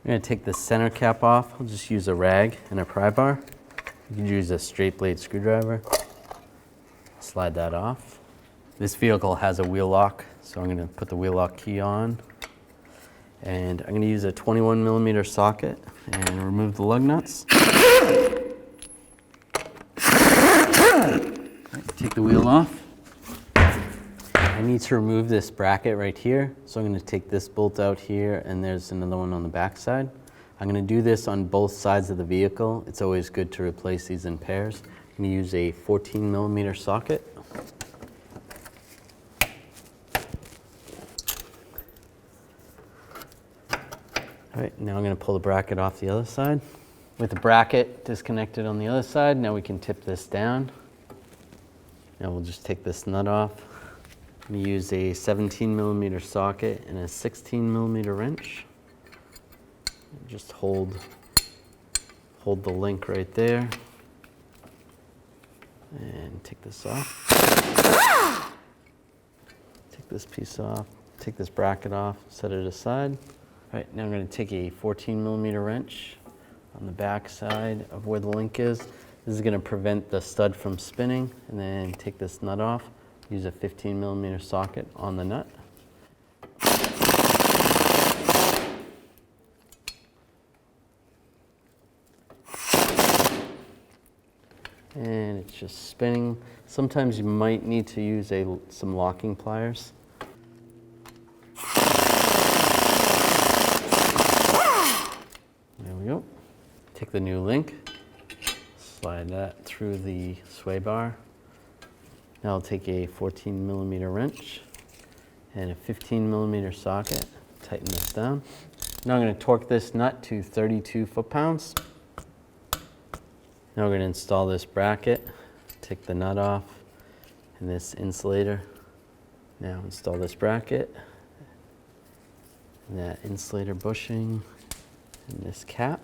going to take the center cap off. I'll just use a rag and a pry bar. You can use a straight blade screwdriver. Slide that off. This vehicle has a wheel lock, so I'm going to put the wheel lock key on. And I'm going to use a 21mm socket and remove the lug nuts. Take the wheel off. I need to remove this bracket right here, so I'm going to take this bolt out here, and there's another one on the back side. I'm going to do this on both sides of the vehicle. It's always good to replace these in pairs. I'm going to use a 14mm socket. All right, now I'm going to pull the bracket off the other side. With the bracket disconnected on the other side, now we can tip this down. Now we'll just take this nut off. I'm going to use a 17mm socket and a 16mm wrench. Just hold the link right there. And take this off. Take this piece off, take this bracket off, set it aside. All right, now I'm going to take a 14mm wrench on the back side of where the link is. This is going to prevent the stud from spinning, and then take this nut off. Use a 15mm socket on the nut. And it's just spinning. Sometimes you might need to use some locking pliers. There we go. Take the new link, slide that through the sway bar. Now I'll take a 14mm wrench and a 15mm socket, tighten this down. Now I'm going to torque this nut to 32 foot-pounds. Now we're going to install this bracket, take the nut off, and this insulator. Now install this bracket, and that insulator bushing, and this cap,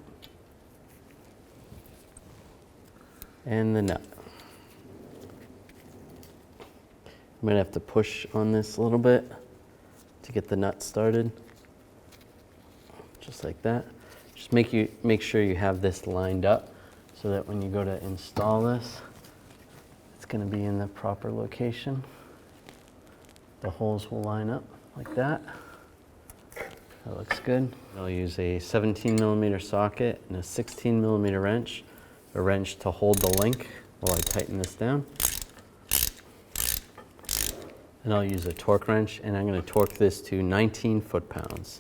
and the nut. I'm going to have to push on this a little bit to get the nut started, just like that. Just make sure you have this lined up so that when you go to install this, it's going to be in the proper location. The holes will line up like that. That looks good. I'll use a 17mm socket and a 16mm wrench, a wrench to hold the link while I tighten this down. And I'll use a torque wrench, and I'm going to torque this to 19 foot-pounds.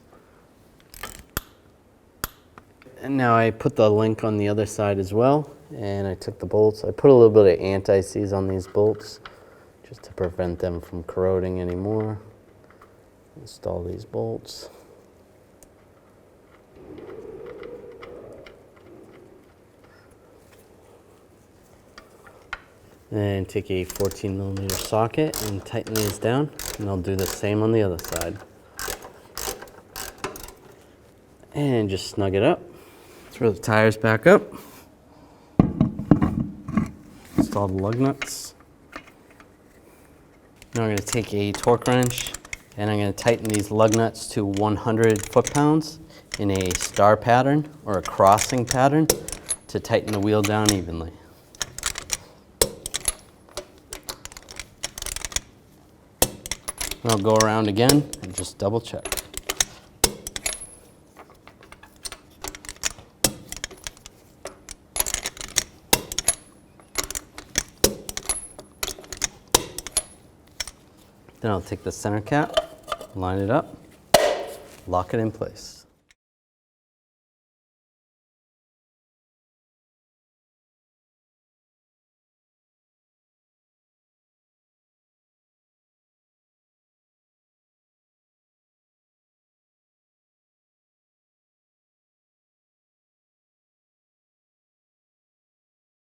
And now I put the link on the other side as well, and I took the bolts. I put a little bit of anti-seize on these bolts just to prevent them from corroding anymore. Install these bolts. And take a 14mm socket and tighten these down, and I'll do the same on the other side. And just snug it up. Throw the tires back up. Install the lug nuts. Now I'm going to take a torque wrench, and I'm going to tighten these lug nuts to 100 foot-pounds in a star pattern or a crossing pattern to tighten the wheel down evenly. And I'll go around again and just double check. Then I'll take the center cap, line it up, lock it in place.